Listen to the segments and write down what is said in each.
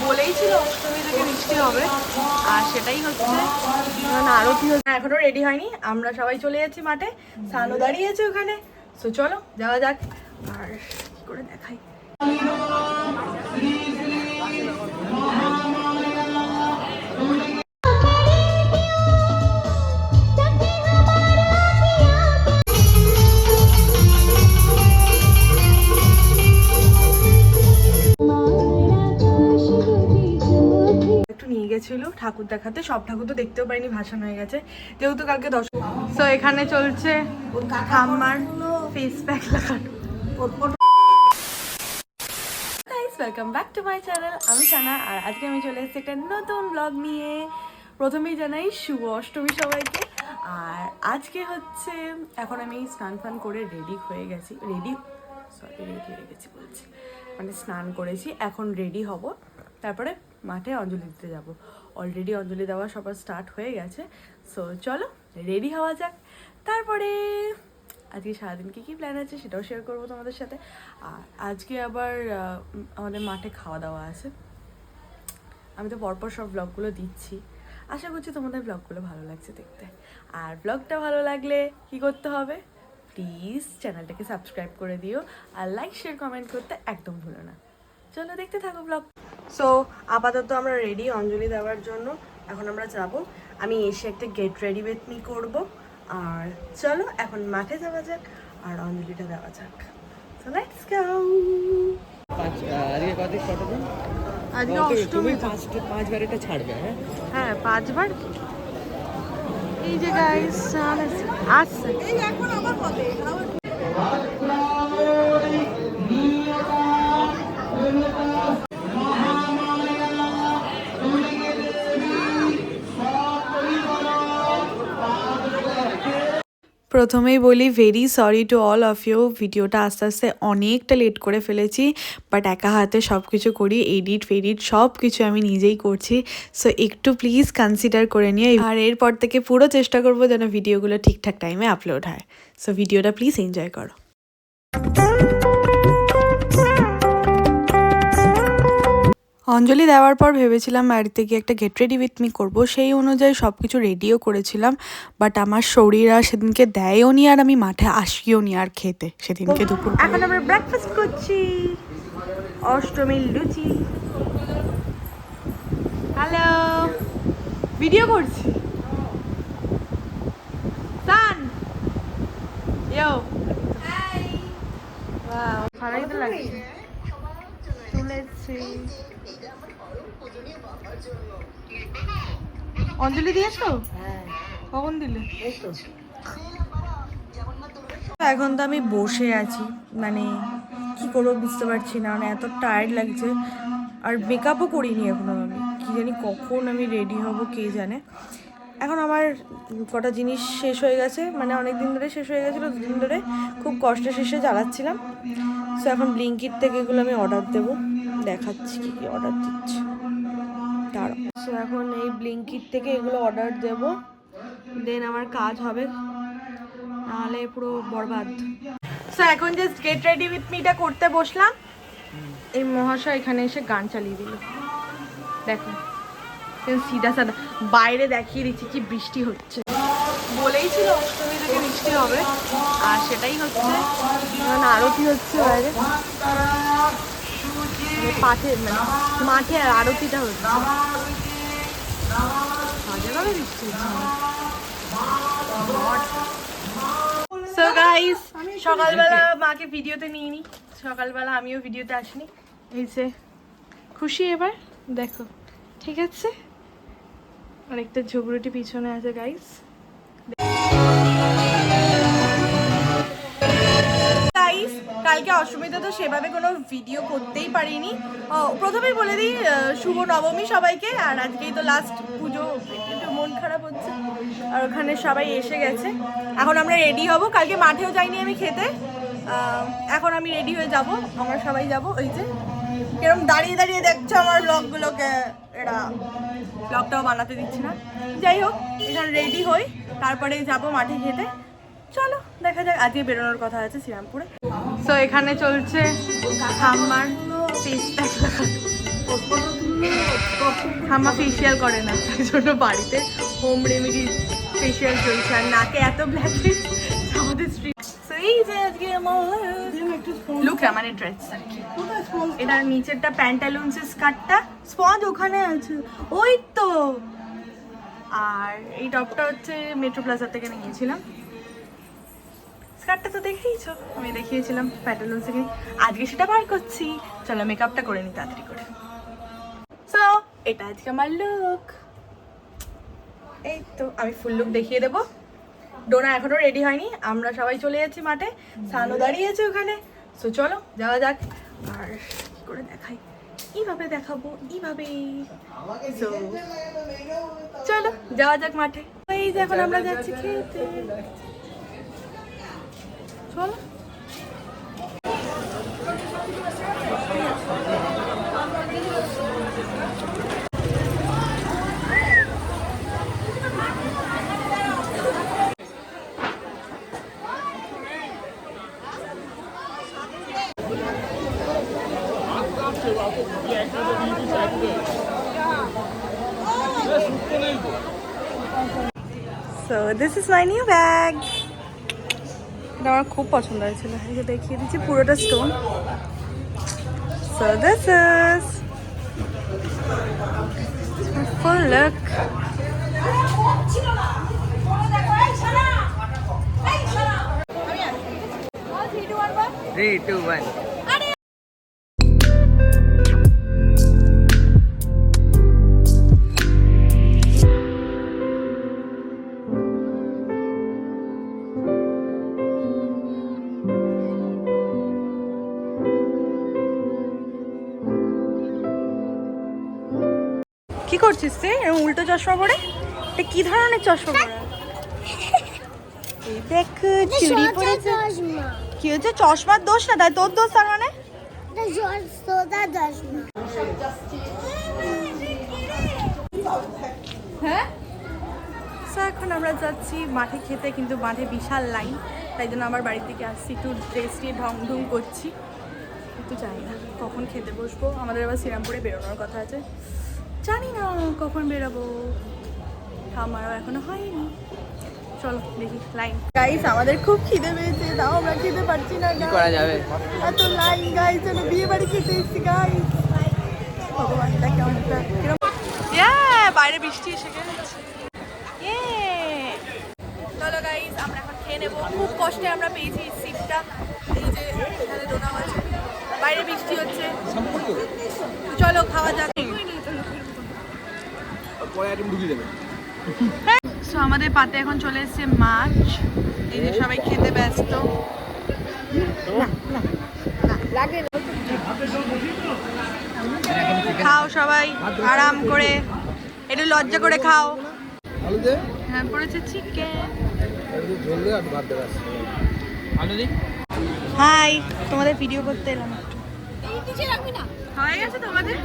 বলেই ছিল অষ্টমী থেকে বৃষ্টি হবে, আর সেটাই হচ্ছে। আরতি হচ্ছে, এখনো রেডি হয়নি, আমরা সবাই চলে যাচ্ছি মাঠে। সানু দাঁড়িয়েছে ওখানে, তো চলো যাওয়া যাক। আর কি করে দেখাই, গেছিল ঠাকুর দেখাতে, সব ঠাকুর তো দেখতেও পারিনি, ভাসান হয়ে গেছে যেহেতু কালকে 10। তো এখানে চলছে ঠাম্মার ফেস প্যাক লাগানো। Welcome back to my channel, আমি সানা, আর আজকে আমি চলে এসেছি একটা নতুন ব্লগ নিয়ে। প্রথমেই জানাই শুভ অষ্টমী সবাইকে। আর আজকে হচ্ছে এখন আমি স্নান ফান করে রেডি হয়ে গেছি, রেডি হয়ে গেছি বলছি, মানে স্নান করেছি, এখন রেডি হব, তারপরে মাঠে অঞ্জলি দিতে যাব। অলরেডি অঞ্জলি দেওয়া সবার স্টার্ট হয়ে গেছে। সো চলো রেডি হওয়া যাক। তারপরে আজকে সারাদিন কী প্ল্যান আছে সেটাও শেয়ার করবো তোমাদের সাথে। আর আজকে আবার আমাদের মাঠে খাওয়া দাওয়া আছে। আমি তো পরপর সব ব্লগগুলো দিচ্ছি, আশা করছি তোমাদের ব্লগগুলো ভালো লাগছে দেখতে। আর ব্লগটা ভালো লাগলে কি করতে হবে, প্লিজ চ্যানেলটাকে সাবস্ক্রাইব করে দিও, আর লাইক শেয়ার কমেন্ট করতে একদম ভুলো না। চলো দেখতে থাকো ব্লগ। সো আপাতত আমরা রেডি অঞ্জলি দেওয়ার জন্য, এখন আমরা যাব। আমি এসে একটা গেট রেডি উইথ মি করবো, আর চলো এখন মাঠে যাওয়া যাক আর অঞ্জলিটা দেওয়া যাক। So let's go. আজকে অষ্টমী, 5বার এটা ছাড়বে। হ্যাঁ 5বার। এই যে গাইস আসছে, এই এখন আবার কবে প্রথমেই বলি very sorry to all of you, ভিডিওটা আস্তে আস্তে অনেকটা লেট করে ফেলেছি, বাট একা হাতে সব কিছু করি, এডিট ফেডিট সব কিছু আমি নিজেই করছি। সো একটু প্লিজ কনসিডার করে নিও, আর এরপর থেকে পুরো চেষ্টা করবো যেন ভিডিওগুলো ঠিকঠাক টাইমে আপলোড হয়। সো ভিডিওটা প্লিজ এনজয় করো। অঞ্জলি দেওয়ার পর ভেবেছিলাম বাড়িতে গিয়ে একটা গেট রেডি উইথ মি করবো, সেই অনুযায়ী সব কিছু রেডিও করেছিলাম, বাট আমার শরীর আর সেদিনকে দেয়ও নি, আর আমি মাঠে আসিও নি আর খেতে সেদিনকে দুপুর। এখন আমরা ব্রেকফাস্ট করছি, অষ্টমীর লুচি। হ্যালো, ভিডিও করছি। সান ইয়ো, হাই, ওয়াও ভালোই তো লাগছে। তুলেছি, অঞ্জলি দিয়েছো? কখন দিলে? এখন তো আমি বসে আছি, মানে কি করবো বুঝতে পারছি না, মানে এত টায়ার্ড লাগছে। আর মেকআপও করিনি এখনো, আমি কি জানি কখন আমি রেডি হব কে জানে। এখন আমার কটা জিনিস শেষ হয়ে গেছে, মানে অনেক দিন ধরে শেষ হয়ে গেছিলো, দুদিন ধরে খুব কষ্টে শেষে চালাচ্ছিলাম। সো এখন ব্লিঙ্কিট থেকে এগুলো আমি অর্ডার দেবো, দেখাচ্ছি কী কী অর্ডার দিচ্ছি তারা। সো এখন এই ব্লিঙ্কিট থেকে এগুলো অর্ডার দেবো, দেন আমার কাজ হবে, নাহলে পুরো বরবাদ। সো এখন জাস্ট গেট রেডি উইথ মিটা করতে বসলাম, এই মহাশয় এখানে এসে গান চালিয়ে দিল, দেখো সিধা সাদা। বাইরে দেখিয়ে দিচ্ছি কি বৃষ্টি হচ্ছে, বলেই ছিল অষ্টমী থেকে বৃষ্টি হবে, আর সেটাই হচ্ছে। আরতি হচ্ছে বাইরে পাঠে, মানে মাঠে আর আরতিটা হচ্ছে, বাজেভাবে বৃষ্টি হচ্ছে। সো গাইস, সকালবেলা মাকে ভিডিওতে নিয়ে নি, সকালবেলা আমিও ভিডিওতে আসিনি। এই যে খুশি এবার দেখো, ঠিক আছে। অনেকটা ঝগড়ুটি পিছনে আছে গাইস। কালকে অষ্টমীতে তো সেভাবে কোনো ভিডিও করতেই পারিনি। প্রথমেই বলে দিই শুভ নবমী সবাইকে, আর আজকেই তো লাস্ট পুজো, একটু মন খারাপ হচ্ছে। আর ওখানে সবাই এসে গেছে, এখন আমরা রেডি হব। কালকে মাঠেও যাইনি আমি খেতে, এখন আমি রেডি হয়ে যাব, আমরা সবাই যাব। ওই যে কিরম দাঁড়িয়ে দাঁড়িয়ে দেখছো আমার ব্লগগুলোকে, এরা ব্লগটাও বানাতে দিচ্ছি না। যাই হোক, এখানে রেডি হই, তারপরে যাব মাঠে খেতে। চলো দেখা যাক, আজকে বেরোনোর কথা আছে শ্রীরামপুরে। সো এখানে চলছে ঠাম্মার ফেস প্যাক লাগানো। হাম্মা ফেসিয়াল করে না, তাই জন্য বাড়িতে হোম রেমেডি ফেসিয়াল চলছে। আর নাকে এত ব্ল্যাকহেড আমাদের স্ট্রিট। সো এই যে আজকে আমার লুক মানে ড্রেস আর কি। এটার নিচেরটা প্যান্টালুন্সের স্কার্টটা স্পঞ্জ ওখানে আছে, ওই তো। আর এই টপটা হচ্ছে মেট্রো প্লাজা থেকে নিয়েছিলাম। স্কার্টটা তো দেখেইছো, আমি দেখিয়েছিলাম প্যান্টালুন্স থেকে। আজকে সেটা বার করছি। চলো মেকআপটা করে নিই তাড়াতাড়ি করে। সো এটা আজকে আমার লুক। এই তো আমি ফুল লুক দেখিয়ে দেবো। ডোনা এখনো রেডি হয়নি, আমরা সবাই চলে যাচ্ছি মাঠে। সানও দাঁড়িয়ে আছে ওখানে। সো চলো যাওয়া যাক। আর কি করে দেখাই, এইভাবে দেখাবো, এইভাবে। সো চলো যাওয়া যাক মাঠে। এই যে এখন আমরা যাচ্ছি খেতে, চলো। So this is my new bag. এটা আমার খুব পছন্দ হয়েছিল, এই যে দেখিয়ে দিচ্ছি পুরোটা stone. So this is my full look. 3, 2, 1. কি করছিস রে এরকম উল্টো চশমা পরে? এটা কি ধরনের চশমা পরে? এই দেখ চুড়ি পরেছে। কি হচ্ছে? চশমার দোষ না, তাই তোর দোষ তার মানে? হ্যাঁ। এখন আমরা যাচ্ছি মাঠে খেতে, কিন্তু মাঠে বিশাল লাইন, তাই জন্য আমার বাড়ির দিকে আসছি। একটু ড্রেস নিয়ে ঢং ঢং করছি, কিন্তু জানি না কখন খেতে বসবো। আমাদের আবার শ্রীরামপুরে বেরোনোর কথা আছে, জানি না কখন বেরোবো। আমারও এখনো হয়নি। চলো দেখি লাইন। গাইস আমাদের খুব খিদে পেয়েছে, তাও আমরা খেতে পারছি না। কি করা যাবে? এত লাইন গাইস, যেন বিয়ে বাড়ি খেতে এসেছি গাইস। ভগবান এটা কেমনটা বাইরে বৃষ্টি এসে গেছে। চলো গাইস আমরা এখন খেয়ে নেবো। খুব কষ্টে আমরা পেয়েছি সিটটা। এই যে এখানে ডোনা আছে, বাইরে বৃষ্টি হচ্ছে। চলো খাওয়া যাক। তো আমাদের পাতে এখন চলে এসেছে মাছ। এই যে সবাই খেতে ব্যস্ত। খাও সবাই আরাম করে, একটু লজ্জা করে খাও। হ্যাঁ পড়েছে চিকেন। হাই, তোমাদের ভিডিও করতে এলাম একটু। হয়ে গেছে তোমাদের?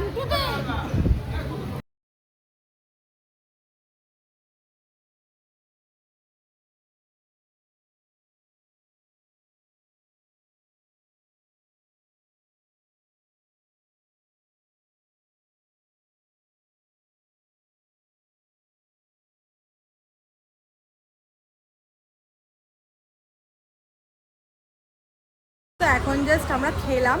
তো এখন জাস্ট আমরা খেলাম।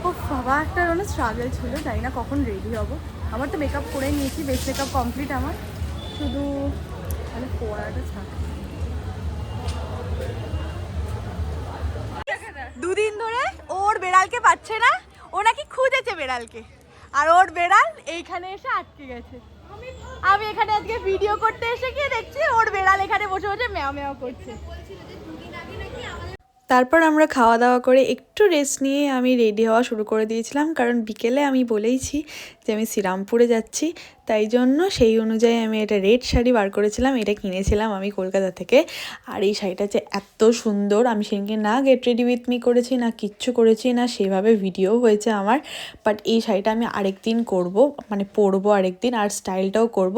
ও বাবা, একটা অনেক স্ট্রাগল ছিল, জানি না কখন রেডি হব। আমার তো মেকআপ করে নিয়েছি, বেশ মেকআপ কমপ্লিট আমার, শুধু মানে পড়াটা ছাড়া। দুদিন ধরে ওর বেড়ালকে পাচ্ছে না, ও নাকি খুঁজেছে বেড়ালকে, আর ওর বেড়াল এইখানে এসে আটকে গেছে। আমি এখানে আজকে ভিডিও করতে এসে গিয়ে দেখছি ওর বেড়াল এখানে বসে বসে ম্যাও ম্যাও করছে। তারপর আমরা খাওয়া দাওয়া করে একটু রেস্ট নিয়ে আমি রেডি হওয়া শুরু করে দিয়েছিলাম, কারণ বিকেলে আমি বলেইছি যে আমি শ্রীরামপুরে যাচ্ছি, তাই জন্য সেই অনুযায়ী আমি এটা রেড শাড়ি বার করেছিলাম। এটা কিনেছিলাম আমি কলকাতা থেকে। আর এই শাড়িটা যে এত সুন্দর, আমি সেদিনকে না গেট রেডি উইথ মি করেছি, না কিচ্ছু করেছি, না সেভাবে ভিডিও হয়েছে আমার। বাট এই শাড়িটা আমি আরেকদিন করব, মানে পরবো আরেকদিন, আর স্টাইলটাও করব।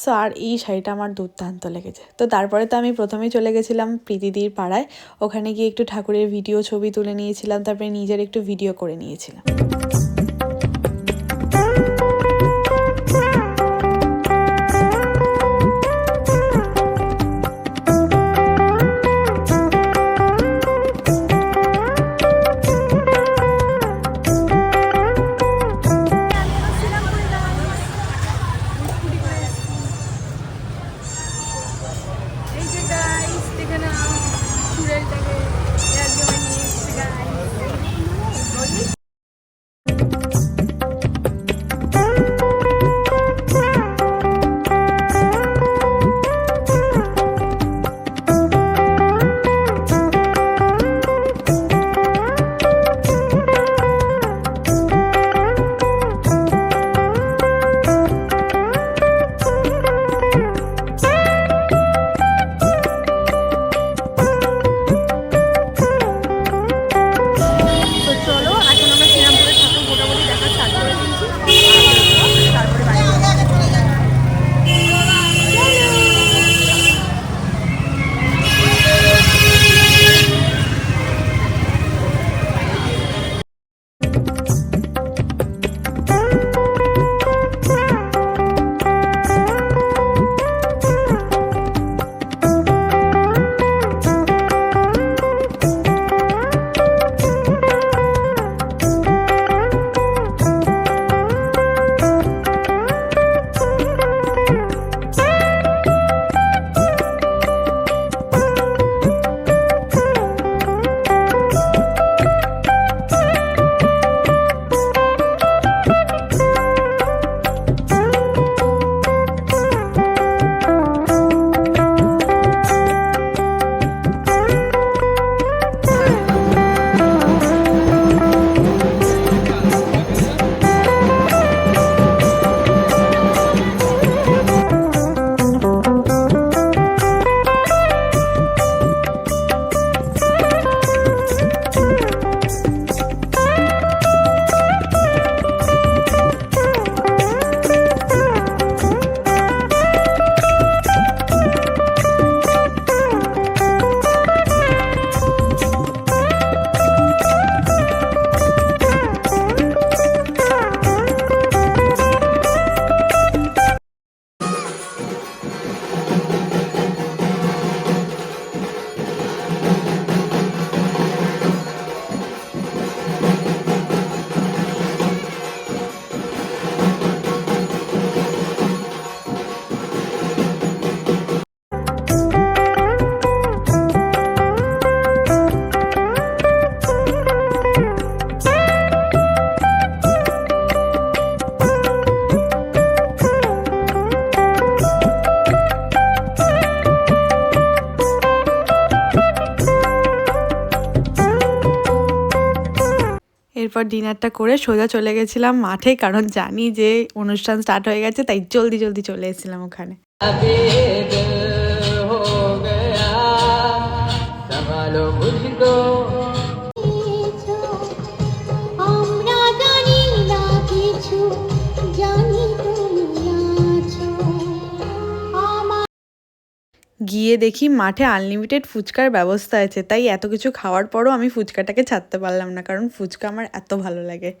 সো আর এই শাড়িটা আমার দুর্দান্ত লেগেছে। তো তারপরে তো আমি প্রথমেই চলে গেছিলাম প্রীতিদির পাড়ায়, ওখানে গিয়ে একটু ঠাকুরের ভিডিও ছবি তুলে নিয়েছিলাম, তারপরে নিজের একটু ভিডিও করে নিয়েছিলাম। এরপর ডিনারটা করে সোজা চলে গেছিলাম মাঠে, কারণ জানি যে অনুষ্ঠান স্টার্ট হয়ে গেছে, তাই জলদি জলদি চলে এসেছিলাম ওখানে। গিয়ে দেখি মাঠে আনলিমিটেড ফুচকার ব্যবস্থা আছে, তাই এত কিছু খাওয়ার পরও আমি ফুচকাটাকে ছাড়তে পারলাম না, কারণ ফুচকা আমার এত ভালো লাগে।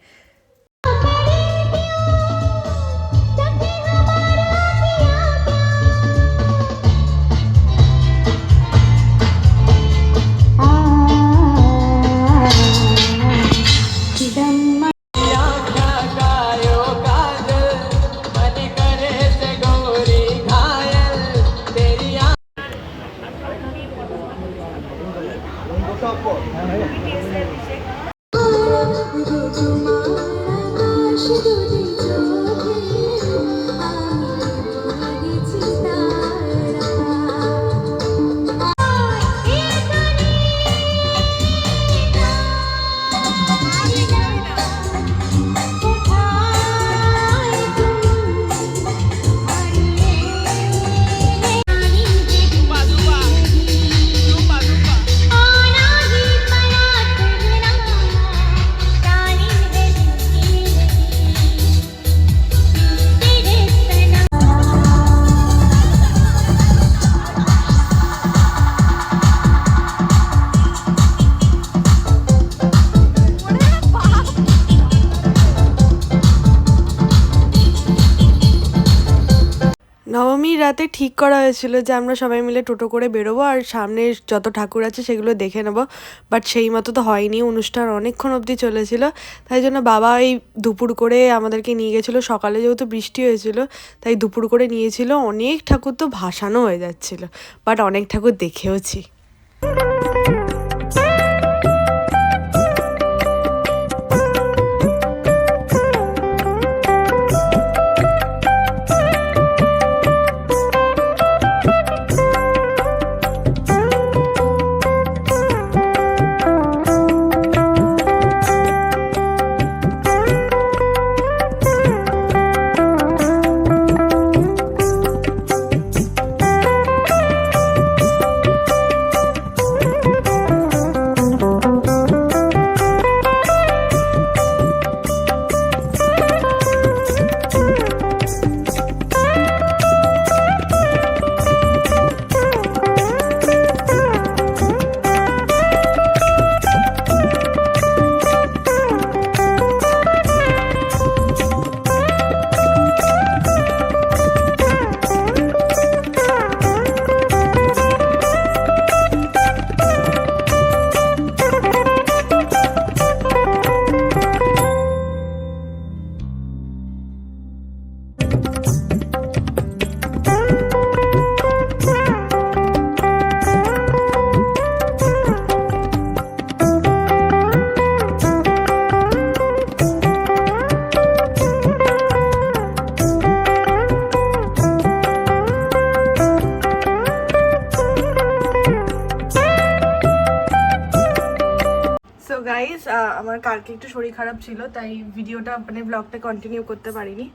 নবমীর রাতে ঠিক করা হয়েছিল যে আমরা সবাই মিলে টোটো করে বেরোবো আর সামনে যত ঠাকুর আছে সেগুলো দেখে নেবো, বাট সেই মতো তো হয়নি। অনুষ্ঠান অনেকক্ষণ অবধি চলেছিল, তাই জন্য বাবা এই দুপুর করে আমাদেরকে নিয়ে গেছিলো। সকালে যেহেতু বৃষ্টি হয়েছিল তাই দুপুর করে নিয়েছিল। অনেক ঠাকুর তো ভাসানো হয়ে যাচ্ছিলো, বাট অনেক ঠাকুর দেখেওছি। গাইস, আমার কালকে একটু শরীর খারাপ ছিল, তাই ভিডিওটা মানে ব্লগটা কন্টিনিউ করতে পারিনি।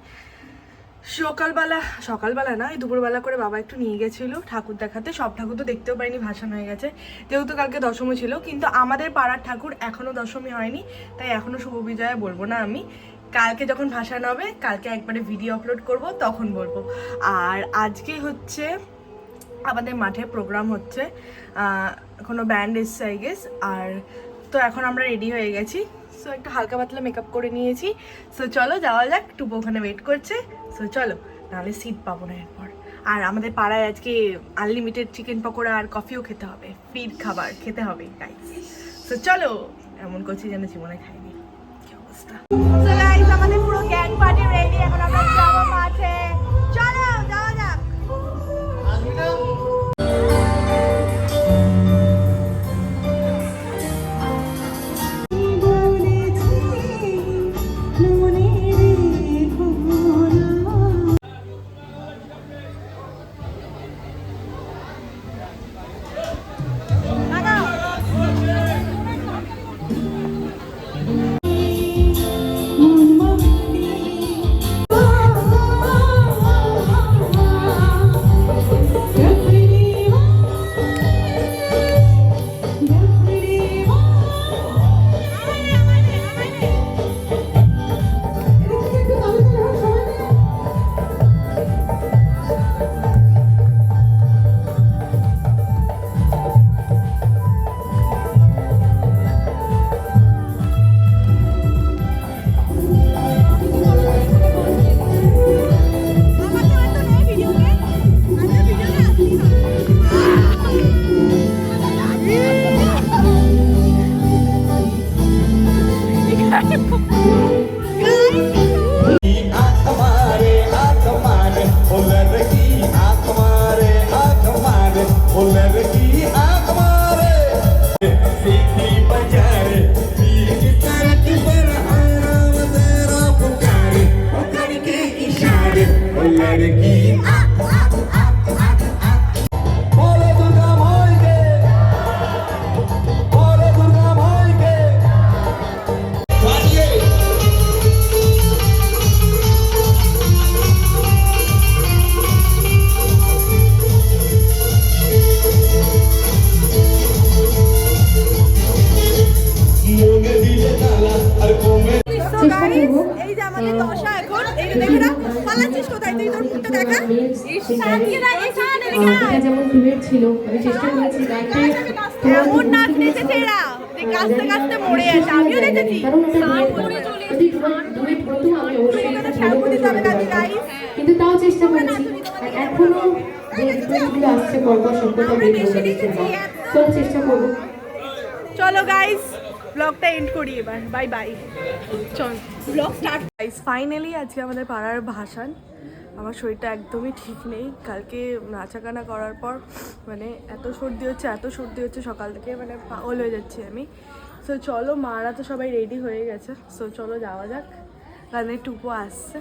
সকালবেলা না, এই দুপুরবেলা করে বাবা একটু নিয়ে গেছিলো ঠাকুর দেখাতে। সব ঠাকুর তো দেখতেও পারিনি, ভাসানো হয়ে গেছে। যেহেতু কালকে দশমী ছিল, কিন্তু আমাদের পাড়ার ঠাকুর এখনও দশমী হয়নি, তাই এখনও শুভ বিজয়া বলবো না আমি। কালকে যখন ভাসানো হবে, কালকে একবারে ভিডিও আপলোড করব, তখন বলবো। আর আজকে হচ্ছে আমাদের মাঠে প্রোগ্রাম হচ্ছে, কোনো ব্যান্ড এসছে আই গেস। আর তো এখন আমরা রেডি হয়ে গেছি, সো একটু হালকা পাতলা মেকআপ করে নিয়েছি। সো চলো যাওয়া যাক, টুপো ওখানে ওয়েট করছে। সো চলো, নাহলে সিট পাবো না এরপর। আর আমাদের পাড়ায় আজকে আনলিমিটেড চিকেন পকোড়া আর কফিও খেতে হবে, ফ্রির খাবার খেতে হবে গাইস। সো চলো, এমন করছি যেন জীবনে খাইনি, কি অবস্থা। সো গাইস, আমাদের পুরো গ্যাং পার্টি রেডি, এখন আমরা যাবো মাঠে। চলো যাওয়া যাক। পালাচ্ছিস কোথায় তুই? তোর মুখটা দেখা। যেমন ফেভারিট ছিল, আমি চেষ্টা করেছি গানটা এমন নাচ নেচেছে এরা যে কাঁচতে কাঁচতে মরে আছে। আমিও নেচেছি। কারণ ওটা যদি ডুয়েট হতো আমি অবশ্যই এটা ফলো করে কিন্তু তাও চেষ্টা করেছি। আর এখনো যে রিকোয়েস্টগুলো আসছে পরপর সবকটা বের করে দিচ্ছে না, তো চেষ্টা করবো। চলো গাইস, ব্লগটা এন্ড করি এবার। Bye bye. চল ব্লগ স্টার্ট। গাইস ফাইনালি আজকে আমাদের পাড়ার ভাসান। আমার শরীরটা একদমই ঠিক নেই। কালকে নাচাগানা করার পর মানে এত সর্দি হচ্ছে সকাল থেকে, মানে পাগল হয়ে যাচ্ছি আমি। সো চলো, মারা তো সবাই রেডি হয়ে গেছে। সো চলো যাওয়া যাক, কারণ টুপো আসছে।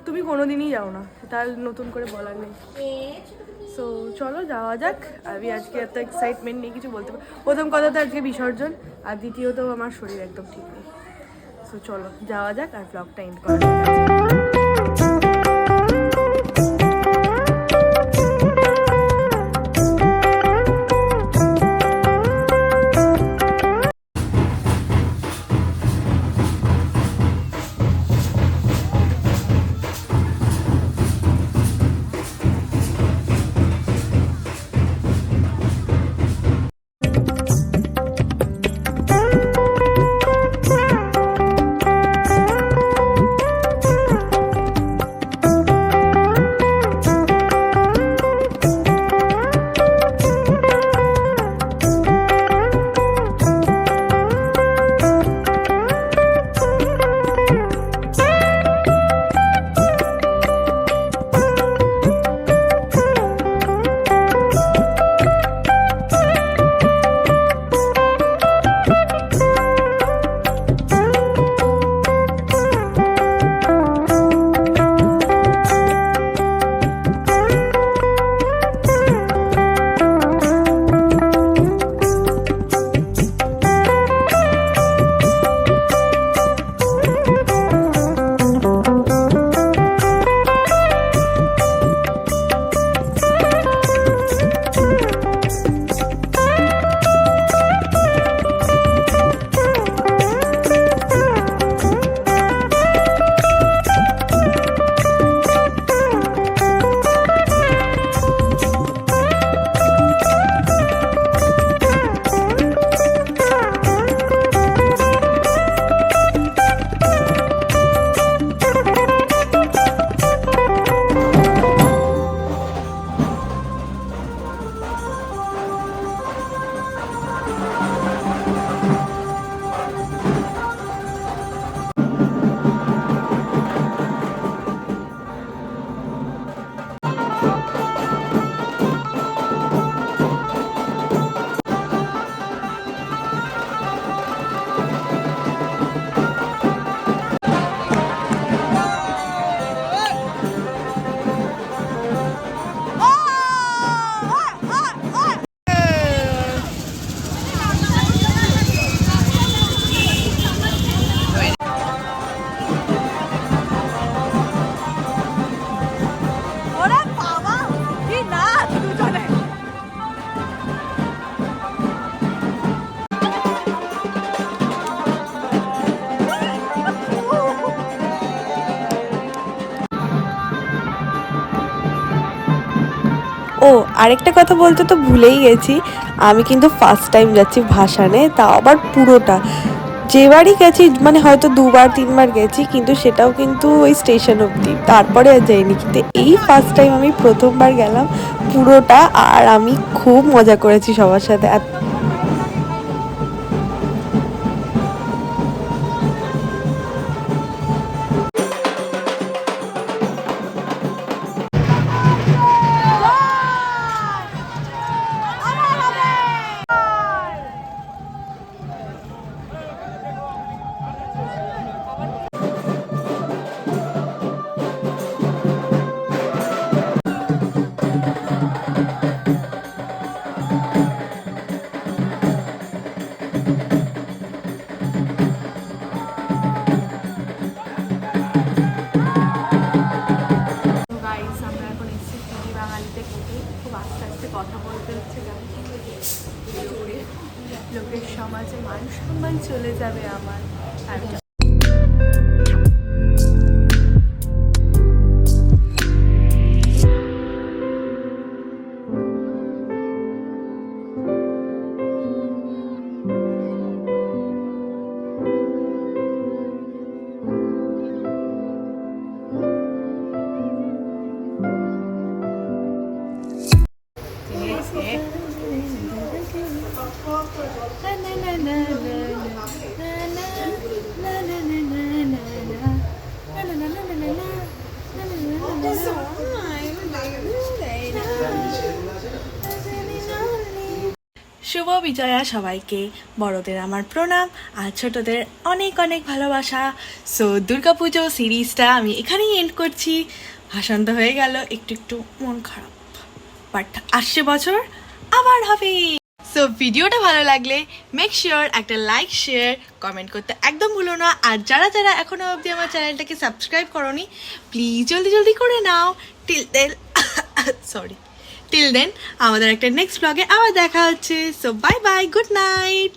তুমি কোনোদিনই যাও না, তার নতুন করে বলার নেই। সো চলো যাওয়া যাক। আমি আজকে এত এক্সাইটমেন্ট নিয়ে কিছু বলতে পারি। প্রথম কথা তো আজকে বিসর্জন, আর দ্বিতীয়ত আমার শরীর একদম ঠিক নেই। সো চলো যাওয়া যাক আর ব্লগটা এন্ড করা যাক। ও আরেকটা কথা বলতে তো ভুলেই গেছি, আমি কিন্তু ফার্স্ট টাইম যাচ্ছি ভাসানে, তাও আবার পুরোটা। যেবারই গেছি মানে হয়তো 2-3 বার গেছি, কিন্তু সেটাও কিন্তু ওই স্টেশন অবধি, তারপরে আর যাইনি। কিন্তু এই ফার্স্ট টাইম আমি প্রথমবার গেলাম পুরোটা, আর আমি খুব মজা করেছি সবার সাথে। কথা বলতে হচ্ছে, লোকের সমাজে মান সম্মান চলে যাবে আমার। বিজয়া সবাইকে, বড়দের আমার প্রণাম আর ছোটদের অনেক অনেক ভালোবাসা। সো দুর্গাপুজো সিরিজটা আমি এখানেই এন্ড করছি। ভাষণ তো হয়ে গেল, একটু একটু মন খারাপ, বাট আসছে বছর আবার হবে। সো ভিডিওটা ভালো লাগলে মেক শিওর একটা লাইক শেয়ার কমেন্ট করতে একদম ভুলো না। আর যারা যারা এখনো অবধি আমার চ্যানেলটাকে সাবস্ক্রাইব করোনি প্লিজ জলদি জলদি করে নাও। টিল দেন আমাদের একটা নেক্সট ব্লগে আবার দেখা হচ্ছে। So bye bye, good night.